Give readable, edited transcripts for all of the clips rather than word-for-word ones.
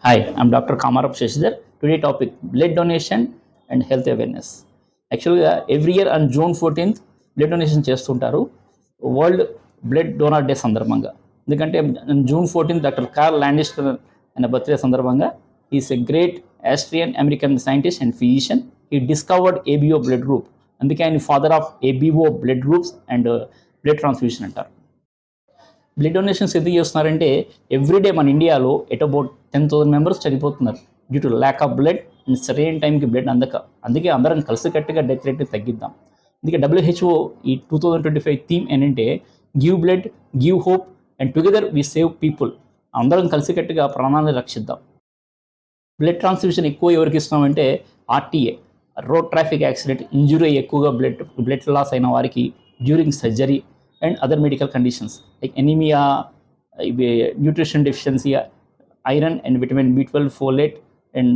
Hi, I'm Dr. Kamarap Shashidhar. Today topic blood donation and health awareness. Actually, every year on June 14th blood donation చేస్తుంటారు world blood donor day సందర్భంగా. ఎందుకంటే June 14th doctor curl ల్యాండిస్టర్ ఆయన birthday సందర్భంగా is a great Austrian American scientist and physician. ఈ discovered ABO blood group, అందుకే ఆయన father of ABO blood groups and blood transfusion అంటారు. Blood donations ఎందుకు చేస్తున్నారంటే ఎవ్రీడే మన ఇండియాలో అబౌట్ 10,000 మెంబర్స్ చనిపోతున్నారు due to lack of blood and సరైన టైంకి బ్లడ్ అందక. అందుకే అందరం కలిసికట్టుగా డెత్ రేట్ని తగ్గిద్దాం. అందుకే WHO ఈ 2025 థీమ్ ఏంటంటే give blood, give hope and together we save people. అందరం కలిసికట్టుగా ప్రాణాలను రక్షిద్దాం. బ్లడ్ ట్రాన్స్ఫ్యూషన్ ఎక్కువ ఎవరికి ఇస్తామంటే RTA, road traffic accident injury ఎక్కువగా బ్లడ్ లాస్ అయిన వారికి during surgery and other medical conditions like anemia, nutrition deficiency, iron and vitamin B12, folate and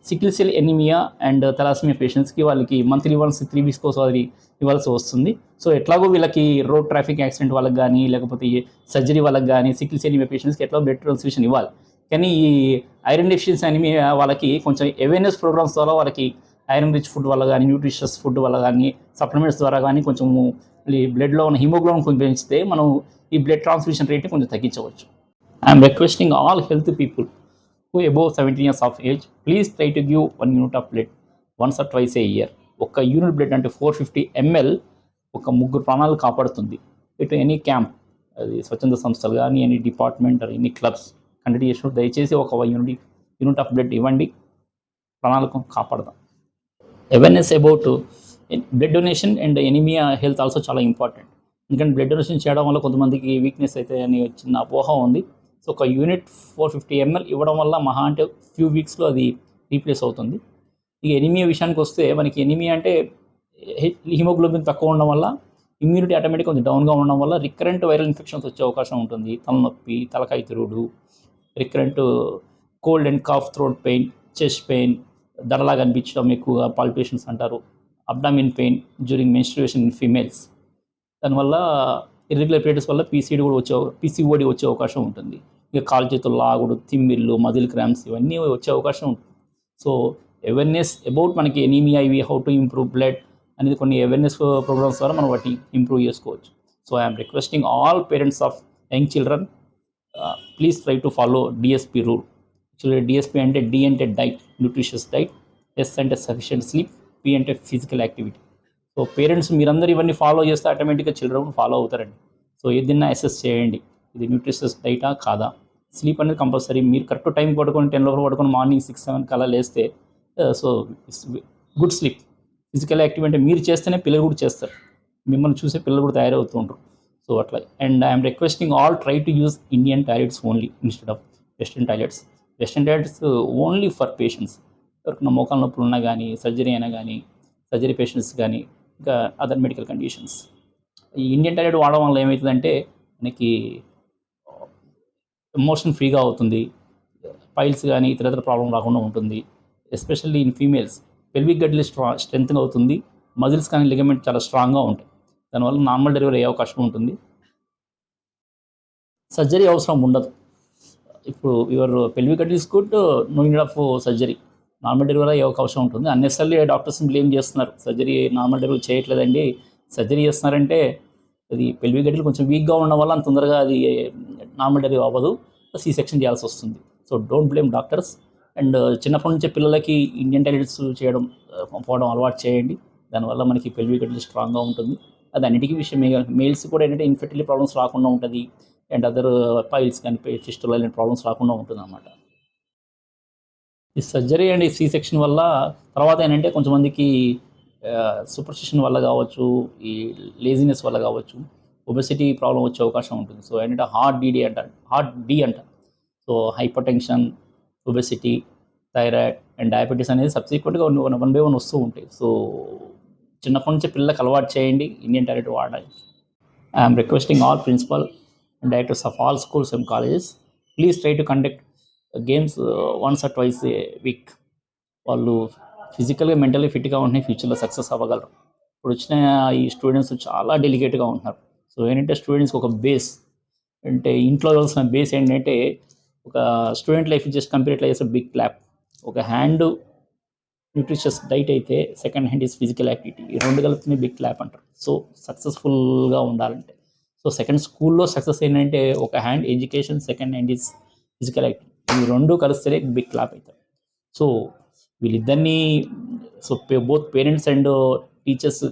sickle cell anemia and thalassemia పేషెంట్స్కి వాళ్ళకి మంత్లీ వన్స్ 3 weeks ఒకసారి ఇవ్వాల్సి వస్తుంది. So ఎట్లాగో వీళ్ళకి రోడ్ ట్రాఫిక్ యాక్సిడెంట్ వాళ్ళకి కానీ లేకపోతే సర్జరీ వాళ్ళకి కానీ సికిల్ సెల్ ఎనీమియా పేషెంట్స్కి ఎట్లా బ్లడ్ ట్రాన్స్ఫ్యూషన్ ఇవ్వాలి. కానీ ఈ ఐరన్ డెఫిషియన్సీ ఎనీమియా వాళ్ళకి కొంచెం అవేర్నెస్ ప్రోగ్రామ్స్ ద్వారా వాళ్ళకి ఐరన్ రిచ్ ఫుడ్ వల్ల కానీ న్యూట్రిషియస్ ఫుడ్ వల్ల కానీ సప్లిమెంట్స్ ద్వారా కానీ కొంచెం బ్లడ్లో ఉన్న హిమోగ్లోబిన్ కొంచెం పెంచితే మనం ఈ బ్లడ్ ట్రాన్స్ఫ్యూషన్ రేట్ని కొంచెం తగ్గించవచ్చు. I'm requesting all health people who above 17 years of age, please try to give 1 unit of blood once or twice a year. ఒక యూనిట్ బ్లడ్ అంటే 450 ml ఒక ముగ్గురు ప్రాణాలు కాపాడుతుంది. ఇటు ఎనీ క్యాంప్, అది స్వచ్ఛంద సంస్థలు కానీ any department any clubs conduct చేసినప్పుడు దయచేసి ఒక యూనిట్ ఆఫ్ బ్లడ్ ఇవ్వండి, ప్రాణాలకు కాపాడదాం. Awareness about blood donation and anaemia health also చాలా ఇంపార్టెంట్. ఎందుకంటే బ్లడ్ డొనేషన్ చేయడం వల్ల కొంతమందికి వీక్నెస్ అయితే అని చిన్న అపోహ ఉంది. సో ఒక యూనిట్ 450 ml ఇవ్వడం వల్ల మహా అంటే ఫ్యూ వీక్స్లో అది రీప్లేస్ అవుతుంది. ఇక ఎనీమియా విషయానికి వస్తే మనకి ఎనీమియా అంటే హిమోగ్లోబిన్ తక్కువ ఉండడం వల్ల ఇమ్యూనిటీ ఆటోమేటిక్గా కొంచెం డౌన్గా ఉండడం వల్ల రికరెంట్ వైరల్ ఇన్ఫెక్షన్స్ వచ్చే అవకాశం ఉంటుంది. తలనొప్పి, తలకాయ తిరుగుడు, recurrent cold and cough, throat pain, chest pain, దడలాగా అనిపించడం, ఎక్కువగా పాల్పిటేషన్స్ అంటారు, abdomen pain during menstruation in females. దానివల్ల ఇర్రెగ్యులర్ పీరియడ్స్ వల్ల PCOD వచ్చే అవకాశం ఉంటుంది. ఇక కాలు చేతులు లాగుడు, తిమ్మిళ్ళు, మజిల్ క్రాంప్స్ ఇవన్నీ వచ్చే అవకాశం ఉంటుంది. సో అవేర్నెస్ అబౌట్ మనకి ఎనీమియా, ఇవి హౌ టు ఇంప్రూవ్ బ్లడ్ అనేది కొన్ని అవేర్నెస్ ప్రోగ్రామ్స్ ద్వారా మనం వాటిని ఇంప్రూవ్ చేసుకోవచ్చు. So I'm requesting all parents of young children, please try to follow DSP rule. Actually DSP అంటే D అంటే డైట్, న్యూట్రిషియస్ డైట్, S అంటే సఫిషియెంట్ స్లీప్, P అంటే ఫిజికల్ యాక్టివిటీ. సో పేరెంట్స్ మీరందరూ ఇవన్నీ ఫాలో చేస్తే ఆటోమేటిక్గా చిల్డ్రన్ ఫాలో అవుతారండి. So ఏదైనా అసెస్ చేయండి, ఇది న్యూట్రిషియస్ డైటా కాదా. స్లీప్ అనేది కంపల్సరీ. మీరు కరెక్ట్ టైం పడుకొని 10 లోపల పడుకొని మార్నింగ్ 6-7 కల్లా లేస్తే so good sleep. Physical activity అంటే మీరు చేస్తేనే పిల్లలు కూడా చేస్తారు, మిమ్మల్ని చూసే పిల్లలు కూడా తయారవుతూ ఉంటారు. సో అట్లా. And I'm requesting all try to use Indian toilets only instead of western toilets. Western toilets only for patients, ఎవరికైనా మోకాల నొప్పులు ఉన్నా కానీ, సర్జరీ అయినా కానీ, సర్జరీ పేషెంట్స్ కానీ, ఇంకా అదర్ మెడికల్ కండిషన్స్. ఈ ఇండియన్ టాయిలెట్ వాడడం వల్ల ఏమవుతుందంటే మనకి ఎమోషన్ ఫ్రీగా అవుతుంది, పైల్స్ కానీ ఇతర ప్రాబ్లం రాకుండా ఉంటుంది. ఎస్పెషల్లీ ఇన్ ఫీమేల్స్ పెల్విక్ గడ్డలు స్ట్రెంగ్త్ అవుతుంది, మజిల్స్ కానీ లిగమెంట్ చాలా స్ట్రాంగ్గా ఉంటాయి. దానివల్ల నార్మల్ డెలివరీ అయ్యే అవకాశం ఉంటుంది. సర్జరీ అవసరం ఉండదు. ఇప్పుడు యువర్ పెల్విక్ గడ్ is good, no need of surgery, normal delivery అయ్యే అవకాశం ఉంటుంది. అన్నెసరీ డాక్టర్స్ని బ్లేమ్ చేస్తున్నారు, సర్జరీ నార్మల్ డెలివరీ చేయట్లేదండి, సర్జరీ చేస్తున్నారంటే అది పెల్విక్ గడ్డలు కొంచెం వీక్గా ఉండడం వల్ల అంత తొందరగా అది నార్మల్ డెలివరీ అవ్వదు, C-సెక్షన్ చేయాల్సి వస్తుంది. So don't blame doctors. And చిన్నప్పటి నుంచే పిల్లలకి ఇండియన్ టాయిలెట్స్ పోవడం అలవాటు చేయండి. దానివల్ల మనకి పెల్విక్ గడ్డలు స్ట్రాంగ్గా ఉంటుంది. అది అన్నిటికీ విషయం. మేల్స్ కూడా ఏంటంటే ఇన్ఫెర్టిలిటీ ప్రాబ్లమ్స్ రాకుండా ఉంటుంది, అండ్ అదర్ పైల్స్ కానీ ఫిస్టులా లాంటి ప్రాబ్లమ్స్ రాకుండా ఉంటుంది అన్నమాట. ఈ సర్జరీ అండ్ ఈ C-సెక్షన్ వల్ల తర్వాత ఏంటంటే కొంతమందికి సూపర్స్టిషన్ వల్ల కావచ్చు, ఈ లేజినెస్ వల్ల కావచ్చు, ఒబెసిటీ ప్రాబ్లం వచ్చే అవకాశం ఉంటుంది. సో ఏంటంటే హార్ట్ డి అంటారు. So hyper tension, obesity, thyroid and diabetes అనేది సబ్సిక్వెంట్గా 1 by 1 వస్తూ ఉంటాయి. సో చిన్నప్పటి నుంచి పిల్లలకు అలవాటు చేయండి ఇండియన్ టాయిలెట్ వాడాలి. I'm requesting all principal and directors of all schools and colleges, please try to conduct games once or twice a week. వాళ్ళు ఫిజికల్గా మెంటల్లీ ఫిట్గా ఉంటే ఫ్యూచర్లో సక్సెస్ అవ్వగలరు. ఇప్పుడు వచ్చిన ఈ స్టూడెంట్స్ చాలా డెలికేట్గా ఉంటున్నారు. సో ఏంటంటే స్టూడెంట్స్కి ఒక బేస్ అంటే ఇంట్లో కావాల్సిన బేస్ ఏంటంటే ఒక స్టూడెంట్ లైఫ్ జస్ట్ కంపేర్ ఇట్లా చేస్తే బిగ్ క్లాప్. ఒక హ్యాండ్ న్యూట్రిషియస్ డైట్ అయితే second hand is physical activity. ఈ రెండు కలిపితే బిగ్ క్లాప్ అంటారు. సో సక్సెస్ఫుల్గా ఉండాలంటే సో సెకండ్ స్కూల్లో సక్సెస్ ఏంటంటే ఒక hand education, second hand is physical activity. ఈ రెండు కలిస్తేనే బిగ్ క్లాప్ అవుతారు. సో వీళ్ళిద్దరినీ so both parents and teachers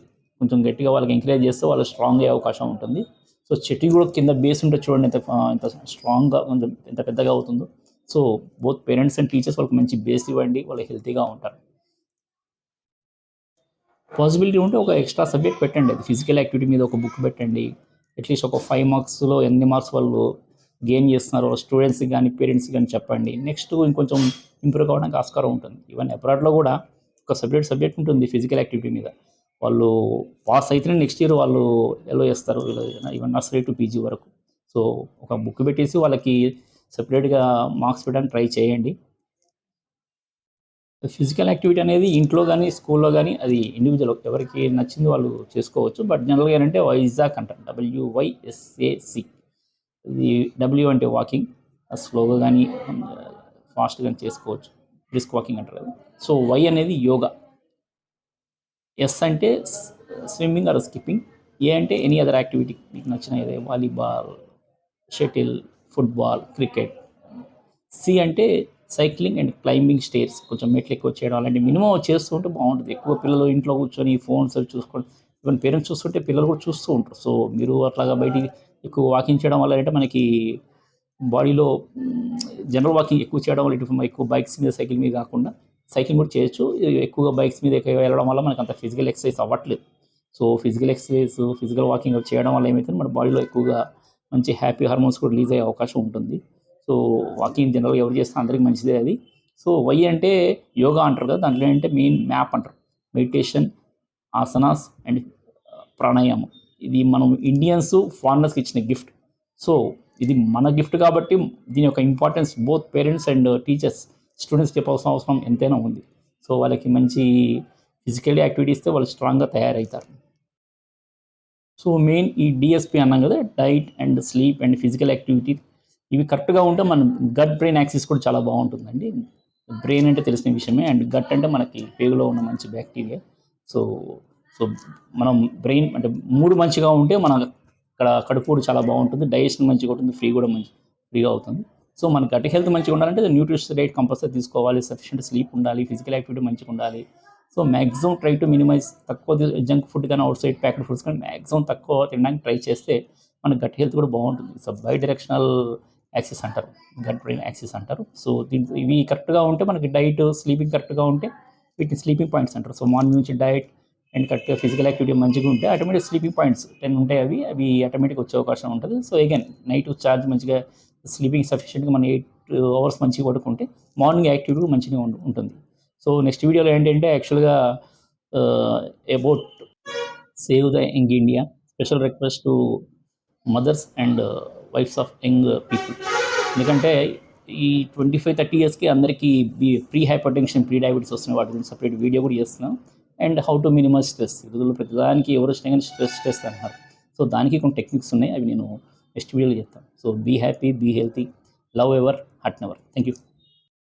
కొంచెం గట్టిగా వాళ్ళకి ఎంకరేజ్ చేస్తే వాళ్ళు స్ట్రాంగ్ అయ్యే అవకాశం ఉంటుంది. సో చెట్టు కూడా కింద బేస్ ఉంటే చూడండి ఎంత స్ట్రాంగ్గా కొంచెం ఎంత పెద్దగా అవుతుందో. So both parents and teachers వాళ్ళకి మంచి బేస్ ఇవ్వండి, వాళ్ళు హెల్తీగా ఉంటారు. పాసిబిలిటీ ఉంటే ఒక ఎక్స్ట్రా సబ్జెక్ట్ పెట్టండి. అది ఫిజికల్ యాక్టివిటీ మీద ఒక బుక్ పెట్టండి. అట్లీస్ట్ ఒక 5 మార్క్స్లో ఎన్ని మార్క్స్ వాళ్ళు గెయిన్ చేస్తున్నారో స్టూడెంట్స్కి కానీ పేరెంట్స్కి కానీ చెప్పండి. నెక్స్ట్ ఇంకొంచెం ఇంప్రూవ్ కావడానికి ఆస్కారం ఉంటుంది. ఈవెన్ అబ్రాడ్లో కూడా ఒక సబ్జెక్ట్ ఉంటుంది ఫిజికల్ యాక్టివిటీ మీద. వాళ్ళు పాస్ అయితేనే నెక్స్ట్ ఇయర్ వాళ్ళు ఎలో చేస్తారు, ఈవెన్ నర్సరీ టు పీజీ వరకు. సో ఒక బుక్ పెట్టేసి వాళ్ళకి సెపరేట్గా మార్క్స్ పెట్టడానికి ట్రై చేయండి. ఫిజికల్ యాక్టివిటీ అనేది ఇంట్లో కానీ స్కూల్లో కానీ అది ఇండివిజువల్ ఎవరికి నచ్చింది వాళ్ళు చేసుకోవచ్చు. బట్ జనరల్గా ఏంటంటే వైజాగ్ అంటారు, WYSAC. ఇది W అంటే వాకింగ్, స్లోగా కానీ ఫాస్ట్గా కానీ చేసుకోవచ్చు, బ్రిస్క్ వాకింగ్ అంటారు కదా. సో Y అనేది యోగా, S అంటే స్విమ్మింగ్ ఆర్ స్కిప్పింగ్, A అంటే ఎనీ అదర్ యాక్టివిటీ మీకు నచ్చిన ఏదో volleyball, shuttle, football, cricket. C అంటే సైక్లింగ్ అండ్ క్లైంబింగ్ స్టేర్స్, కొంచెం మెట్లు ఎక్కువ చేయడం అలాంటి మినిమం చేస్తూ ఉంటే బాగుంటుంది. ఎక్కువ పిల్లలు ఇంట్లో కూర్చొని ఫోన్స్ అవి చూసుకోవడం, ఈవెన్ పేరెంట్స్ చూస్తుంటే పిల్లలు కూడా చూస్తూ ఉంటారు. సో మీరు అట్లాగా బయటికి ఎక్కువ వాకింగ్ చేయడం వల్ల అంటే మనకి బాడీలో జనరల్ వాకింగ్ ఎక్కువ చేయడం వల్ల ఇటు ఎక్కువ బైక్స్ మీద సైకిల్ మీద కాకుండా సైక్లింగ్ కూడా చేయొచ్చు. ఎక్కువగా బైక్స్ మీద వెళ్ళడం వల్ల మనకు అంత ఫిజికల్ ఎక్సర్సైజ్ అవ్వట్లేదు. So physical exercise, physical walking చేయడం వల్ల ఏమైతే మన బాడీలో ఎక్కువగా మంచి హ్యాపీ హార్మోన్స్ కూడా రిలీజ్ అయ్యే అవకాశం ఉంటుంది. సో వాకింగ్ జనరల్గా ఎవరు చేస్తే అందరికీ మంచిదే అది. సో వై అంటే యోగా అంటారు కదా, దాంట్లో ఏంటంటే మెయిన్ మ్యాప్ అంటారు, మెడిటేషన్, ఆసనాస్ అండ్ ప్రాణాయామం. ఇది మనం ఇండియన్స్ ఫారినర్స్కి ఇచ్చిన గిఫ్ట్. సో ఇది మన గిఫ్ట్ కాబట్టి దీని యొక్క importance both parents and teachers, students చెప్పాల్సిన అవసరం ఎంతైనా ఉంది. సో వాళ్ళకి మంచి ఫిజికల్ యాక్టివిటీస్తే వాళ్ళు స్ట్రాంగ్గా తయారవుతారు. సో మెయిన్ ఈ DSP అన్నాం కదా, diet and sleep and physical activity, ఇవి కరెక్ట్గా ఉంటే మన గట్ బ్రెయిన్ యాక్సిస్ కూడా చాలా బాగుంటుందండి. బ్రెయిన్ అంటే తెలిసిన విషయమే, అండ్ గట్ అంటే మనకి పేగులో ఉన్న మంచి బ్యాక్టీరియా. సో సో మనం బ్రెయిన్ అంటే 3 మంచిగా ఉంటే మన ఇక్కడ కడుపు కూడా చాలా బాగుంటుంది, డైజెషన్ మంచిగా ఉంటుంది, ఫ్రీగా అవుతుంది. సో మన గట్ హెల్త్ మంచిగా ఉండాలంటే న్యూట్రిషియస్ డైట్ కంపల్సరీ తీసుకోవాలి, సఫిషియెంట్ స్లీప్ ఉండాలి, ఫిజికల్ యాక్టివిటీ మంచిగా ఉండాలి. So maximum try to minimise, తక్కువ జంక్ ఫుడ్ కానీ అవుట్ సైడ్ ప్యాకెడ్ ఫుడ్స్ కానీ మ్యాక్సిమం తక్కువ తినడానికి ట్రై చేస్తే మన గట్ హెల్త్ కూడా బాగుంటుంది. సో బై డైరెక్షనల్ యాక్సిస్ అంటారు, గట్ బ్రెయిన్ యాక్సిస్ అంటారు. సో దీంట్లో ఇవి కరెక్ట్గా ఉంటే మనకి డైట్, స్లీపింగ్ కరెక్ట్గా ఉంటే వీటిని స్లీపింగ్ పాయింట్స్ అంటారు. సో మార్నింగ్ నుంచి డైట్ అండ్ కరెక్ట్గా ఫిజికల్ యాక్టివిటీ మంచిగా ఉంటే ఆటోమేటిక్ స్లీపింగ్ పాయింట్స్ 10 ఉంటాయి, అవి ఆటోమేటిక్ వచ్చే అవకాశం ఉంటుంది. సో అగైన్ నైట్ ఛార్జ్ మంచిగా, స్లీపింగ్ సఫిషియెంట్గా మనం 8 అవర్స్ మంచిగా పడుకుంటే మార్నింగ్ యాక్టివిటీ మంచిగా ఉంటుంది. సో నెక్స్ట్ వీడియోలో ఏంటంటే యాక్చువల్గా about save the young India, special request to mothers and wifes of young people. ఎందుకంటే ఈ 25-30 ఇయర్స్కి అందరికీ pre hypertension, pre diabetes వస్తున్నాయి. వాటి గురించి సపరేట్ వీడియో కూడా చేస్తున్నాం. And how to minimise stress, ఈ రోజుల్లో ప్రతిదానికి ఎవరు వచ్చినా కానీ స్ట్రెస్ అంటున్నారు. సో దానికి కొన్ని టెక్నిక్స్ ఉన్నాయి, అవి నేను నెక్స్ట్ వీడియోలో చెప్తాను. So be happy, be healthy, love ever, hurt never. Thank you.